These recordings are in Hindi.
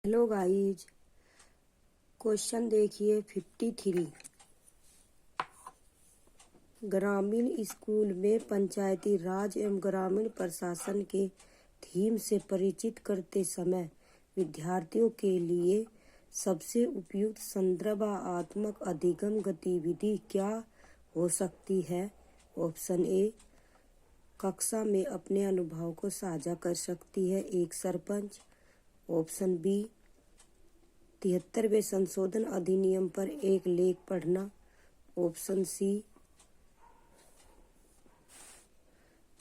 हेलो गाइज, क्वेश्चन देखिए 53। ग्रामीण स्कूल में पंचायती राज एवं ग्रामीण प्रशासन के थीम से परिचित करते समय विद्यार्थियों के लिए सबसे उपयुक्त संदर्भात्मक अधिगम गतिविधि क्या हो सकती है? ऑप्शन ए, कक्षा में अपने अनुभव को साझा कर सकती है एक सरपंच। ऑप्शन बी, 73वें संशोधन अधिनियम पर एक लेख पढ़ना। ऑप्शन सी,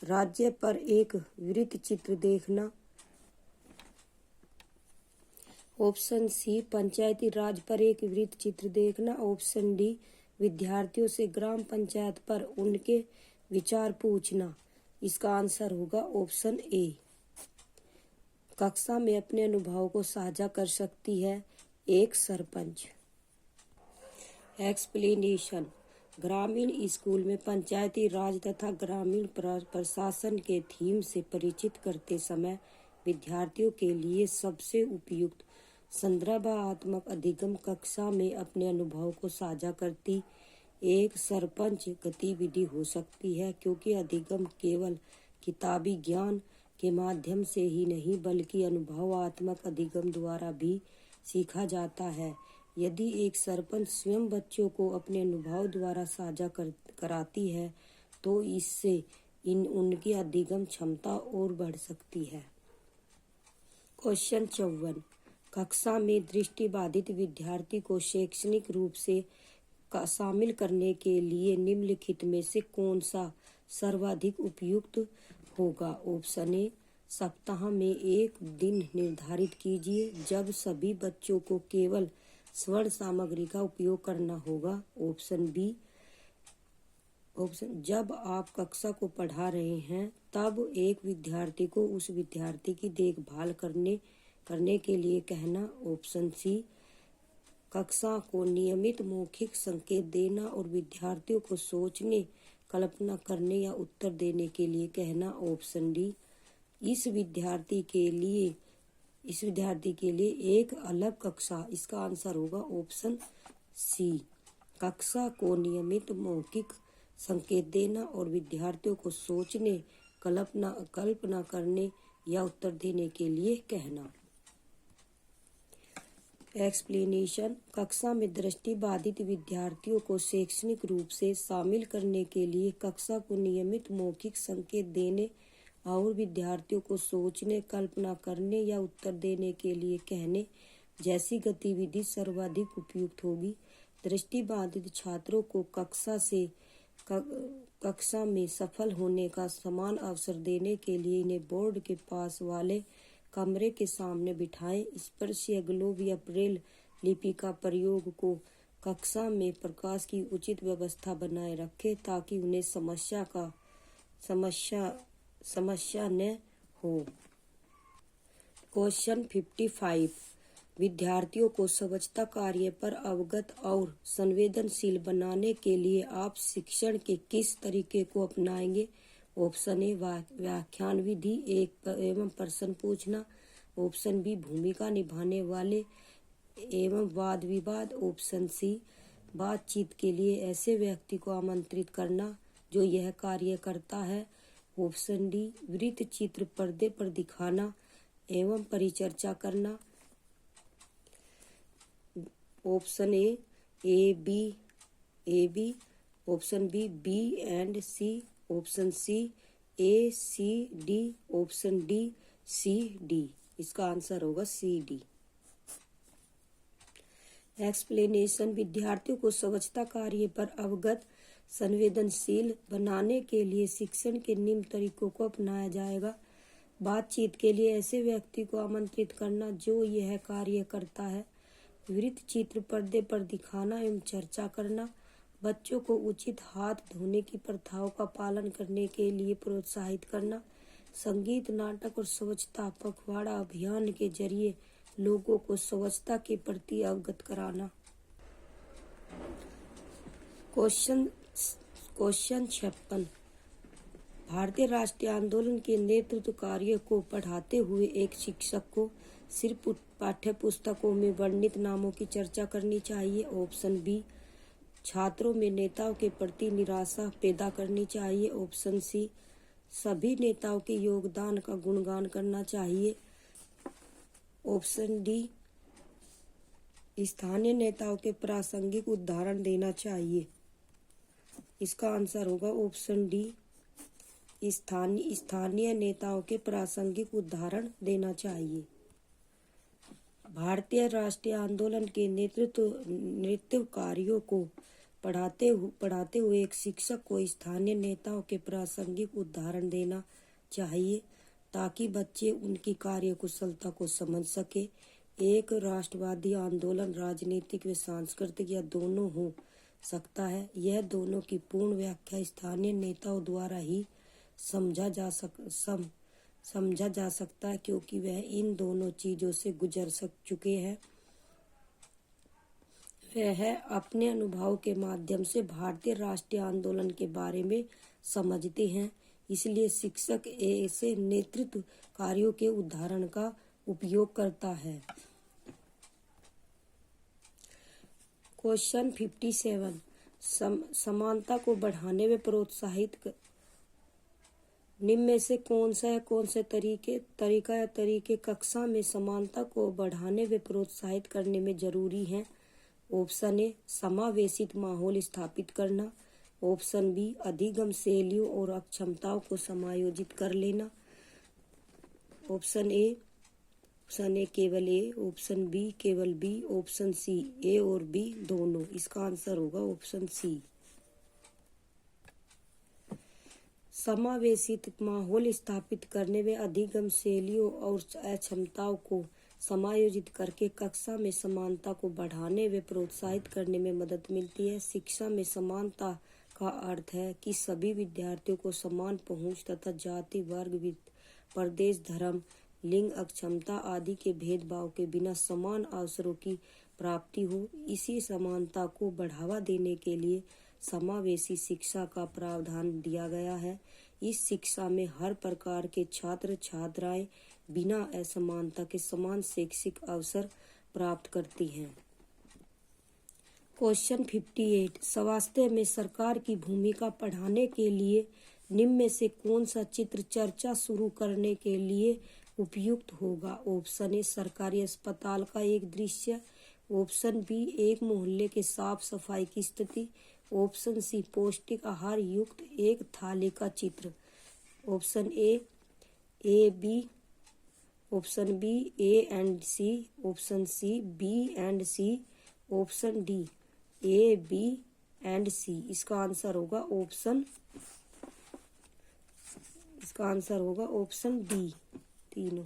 राज्य पर एक वृत्त चित्र देखना। ऑप्शन सी, पंचायती राज पर एक वृत्त चित्र देखना। ऑप्शन डी, विद्यार्थियों से ग्राम पंचायत पर उनके विचार पूछना। इसका आंसर होगा ऑप्शन ए, कक्षा में अपने अनुभव को साझा कर सकती है एक सरपंच। एक्सप्लेनेशन। ग्रामीण स्कूल में पंचायती राज तथा ग्रामीण प्रशासन के थीम से परिचित करते समय विद्यार्थियों के लिए सबसे उपयुक्त संदर्भात्मक अधिगम कक्षा में अपने अनुभव को साझा करती एक सरपंच गतिविधि हो सकती है, क्योंकि अधिगम केवल किताबी ज्ञान के माध्यम से ही नहीं बल्कि अनुभवात्मक अधिगम द्वारा भी सीखा जाता है। यदि एक सरपंच स्वयं बच्चों को अपने अनुभव द्वारा साझा कराती है तो इससे उनकी अधिगम क्षमता और बढ़ सकती है। क्वेश्चन 54। कक्षा में दृष्टिबाधित विद्यार्थी को शैक्षणिक रूप से शामिल करने के लिए निम्नलिखित में से कौन सा सर्वाधिक उपयुक्त होगा? ऑप्शन ए, सप्ताह में एक दिन निर्धारित कीजिए जब सभी बच्चों को केवल स्वर्ण सामग्री का उपयोग करना होगा। ऑप्शन बी, जब आप कक्षा को पढ़ा रहे हैं तब एक विद्यार्थी को उस विद्यार्थी की देखभाल करने के लिए कहना। ऑप्शन सी, कक्षा को नियमित मौखिक संकेत देना और विद्यार्थियों को सोचने, कल्पना करने या उत्तर देने के लिए कहना। ऑप्शन डी, इस विद्यार्थी के लिए एक अलग कक्षा। इसका आंसर होगा ऑप्शन सी, कक्षा को नियमित मौखिक संकेत देना और विद्यार्थियों को सोचने, कल्पना करने या उत्तर देने के लिए कहना। एक्सप्लेनेशन। कक्षा में दृष्टिबाधित विद्यार्थियों को शैक्षणिक रूप से शामिल करने के लिए कक्षा को नियमित मौखिक संकेत देने और विद्यार्थियों को सोचने, कल्पना करने या उत्तर देने के लिए कहने जैसी गतिविधि सर्वाधिक उपयुक्त होगी। दृष्टिबाधित छात्रों को कक्षा में सफल होने का समान अवसर देने के लिए इन्हें बोर्ड के पास वाले कमरे के सामने बिठाएं। स्पर्श या ग्लोब या ब्रेल लिपि का प्रयोग को कक्षा में प्रकाश की उचित व्यवस्था बनाए रखें ताकि उन्हें समस्या न हो। क्वेश्चन 55। विद्यार्थियों को स्वच्छता कार्य पर अवगत और संवेदनशील बनाने के लिए आप शिक्षण के किस तरीके को अपनाएंगे? ऑप्शन ए, व्याख्यान विधि एवं प्रश्न पूछना। ऑप्शन बी, भूमिका निभाने वाले एवं वाद विवाद। ऑप्शन सी, बातचीत के लिए ऐसे व्यक्ति को आमंत्रित करना जो यह कार्य करता है। ऑप्शन डी, वृत्त चित्र पर्दे पर दिखाना एवं परिचर्चा करना। Option A B. Option B and C. Option C, A C D. Option D, C D. इसका आंसर होगा सी डी। एक्सप्लेनेशन। विद्यार्थियों को स्वच्छता कार्य पर अवगत, संवेदनशील बनाने के लिए शिक्षण के निम्न तरीकों को अपनाया जाएगा। बातचीत के लिए ऐसे व्यक्ति को आमंत्रित करना जो यह कार्य करता है। वृत्त चित्र पर्दे पर दिखाना एवं चर्चा करना। बच्चों को उचित हाथ धोने की प्रथाओं का पालन करने के लिए प्रोत्साहित करना। संगीत, नाटक और स्वच्छता पखवाड़ा अभियान के जरिए लोगों को स्वच्छता के प्रति अवगत कराना। क्वेश्चन 56। भारतीय राष्ट्रीय आंदोलन के नेतृत्व कार्य को पढ़ाते हुए एक शिक्षक को सिर्फ पाठ्य पुस्तकों में वर्णित नामों की चर्चा करनी चाहिए। ऑप्शन बी, छात्रों में नेताओं के प्रति निराशा पैदा करनी चाहिए। ऑप्शन सी, सभी नेताओं के योगदान का गुणगान करना चाहिए। ऑप्शन डी, स्थानीय नेताओं के प्रासंगिक उदाहरण देना चाहिए। इसका आंसर होगा ऑप्शन डी, स्थानीय नेताओं के प्रासंगिक उदाहरण देना चाहिए। भारतीय राष्ट्रीय आंदोलन के नेतृत्व कार्यों को पढ़ाते हुए एक शिक्षक को स्थानीय नेताओं के प्रासंगिक उदाहरण देना चाहिए ताकि बच्चे उनकी कार्य कुशलता को समझ सके। एक राष्ट्रवादी आंदोलन राजनीतिक व सांस्कृतिक या दोनों हो सकता है। यह दोनों की पूर्ण व्याख्या स्थानीय नेताओं द्वारा ही समझा जा सकता है क्योंकि वह इन दोनों चीजों से गुजर चुके हैं। वह अपने अनुभव के माध्यम से भारतीय राष्ट्रीय आंदोलन के बारे में समझते हैं। इसलिए शिक्षक ऐसे नेतृत्व कार्यों के उदाहरण का उपयोग करता है। क्वेश्चन 57, समानता को बढ़ाने में प्रोत्साहित निम्न में से कौन से तरीके कक्षा में समानता को बढ़ाने व प्रोत्साहित करने में जरूरी हैं। ऑप्शन ए, समावेशित माहौल स्थापित करना। ऑप्शन बी, अधिगम शैलियों और अक्षमताओं को समायोजित कर लेना। ऑप्शन ए केवल ए, ऑप्शन बी केवल बी, ऑप्शन सी ए और बी दोनों। इसका आंसर होगा ऑप्शन सी। समावेशित माहौल स्थापित करने में अधिगम शैलियों और अक्षमताओं को समायोजित करके कक्षा में समानता को बढ़ाने व प्रोत्साहित करने में मदद मिलती है। शिक्षा में समानता का अर्थ है कि सभी विद्यार्थियों को समान पहुंच तथा जाति, वर्ग, प्रदेश, धर्म, लिंग, अक्षमता आदि के भेदभाव के बिना समान अवसरों की प्राप्ति हो। इसी समानता को बढ़ावा देने के लिए समावेशी शिक्षा का प्रावधान दिया गया है। इस शिक्षा में हर प्रकार के छात्र छात्राएं बिना असमानता के समान शैक्षिक अवसर प्राप्त करती हैं। क्वेश्चन 58, स्वास्थ्य में सरकार की भूमिका पढ़ाने के लिए निम्न में से कौन सा चित्र चर्चा शुरू करने के लिए उपयुक्त होगा। ऑप्शन ए, सरकारी अस्पताल का एक दृश्य। ऑप्शन बी, एक मोहल्ले के साफ सफाई की स्थिति। ऑप्शन सी, पौष्टिक आहार युक्त एक थाली का चित्र। Option A B, option B A and C, option C B and C, option D A B and C. इसका आंसर होगा ऑप्शन डी तीनों।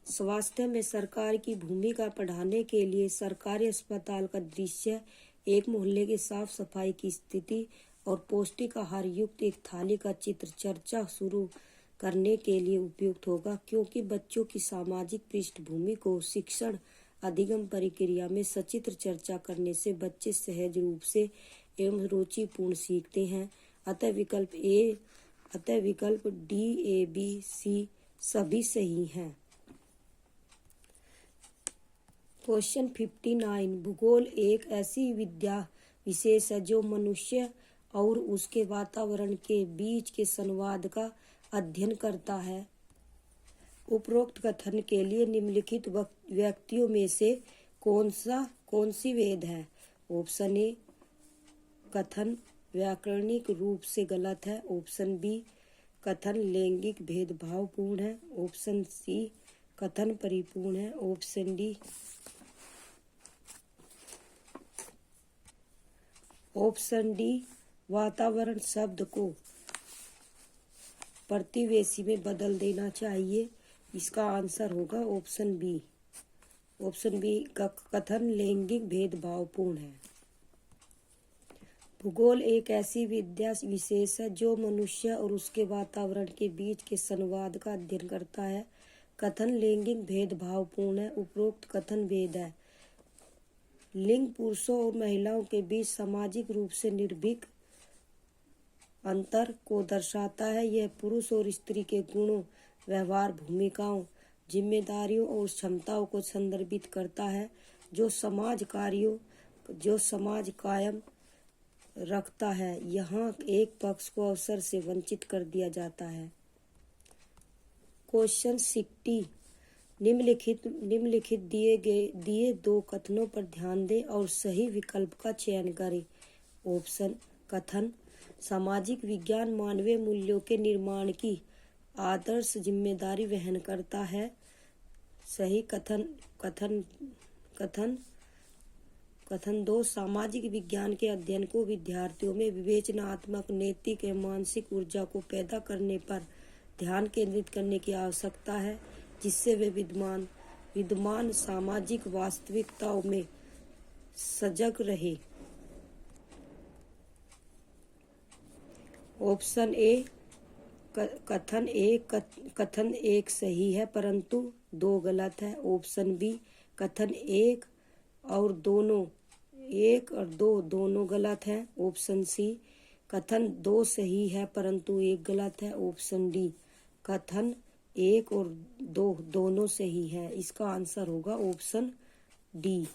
स्वास्थ्य में सरकार की भूमिका पढ़ाने के लिए सरकारी अस्पताल का दृश्य, एक मोहल्ले के साफ सफाई की स्थिति और पौष्टिक आहार युक्त एक थाली का चित्र चर्चा शुरू करने के लिए उपयुक्त होगा क्योंकि बच्चों की सामाजिक पृष्ठभूमि को शिक्षण अधिगम प्रक्रिया में सचित्र चर्चा करने से बच्चे सहज रूप से एवं रुचिपूर्ण सीखते हैं। अतः विकल्प डी ए बी सी सभी सही हैं। क्वेश्चन 59, भूगोल एक ऐसी विद्या विशेष है जो मनुष्य और उसके वातावरण के बीच के संवाद का अध्ययन करता है। उपरोक्त कथन के लिए निम्नलिखित व्यक्तियों में से कौन सी वेद है। ऑप्शन ए, कथन व्याकरणिक रूप से गलत है। ऑप्शन बी, कथन लैंगिक भेदभावपूर्ण है। ऑप्शन सी, कथन परिपूर्ण है। ऑप्शन डी वातावरण शब्द को प्रतिवेशी में बदल देना चाहिए। इसका आंसर होगा ऑप्शन बी। कथन लैंगिक भेदभावपूर्ण है। भूगोल एक ऐसी विद्या विशेष है जो मनुष्य और उसके वातावरण के बीच के संवाद का अध्ययन करता है। कथन लैंगिक भेदभावपूर्ण है। उपरोक्त कथन भेद है लिंग पुरुषों और महिलाओं के बीच सामाजिक रूप से निर्भीक अंतर को दर्शाता है। यह पुरुष और स्त्री के गुणों, व्यवहार, भूमिकाओं जिम्मेदारियों और क्षमताओं को संदर्भित करता है जो समाज कायम रखता है। यहाँ एक पक्ष को अवसर से वंचित कर दिया जाता है। क्वेश्चन 60 निम्नलिखित दिए दो कथनों पर ध्यान दें और सही विकल्प का चयन करें। ऑप्शन कथन सामाजिक विज्ञान मानवीय मूल्यों के निर्माण की आदर्श जिम्मेदारी वहन करता है। सही कथन 2 सामाजिक विज्ञान के अध्ययन को विद्यार्थियों में विवेचनात्मक, नैतिक एवं मानसिक ऊर्जा को पैदा करने पर ध्यान केंद्रित करने की आवश्यकता है, जिससे वे विद्यमान सामाजिक वास्तविकताओं में सजग रहे। ऑप्शन ए कथन एक सही है परंतु 2 गलत है। ऑप्शन बी कथन 1 और 2 दोनों गलत है। ऑप्शन सी कथन 2 सही है परंतु 1 गलत है। ऑप्शन डी कथन 1 और 2 दोनों सही है। इसका आंसर होगा ऑप्शन डी।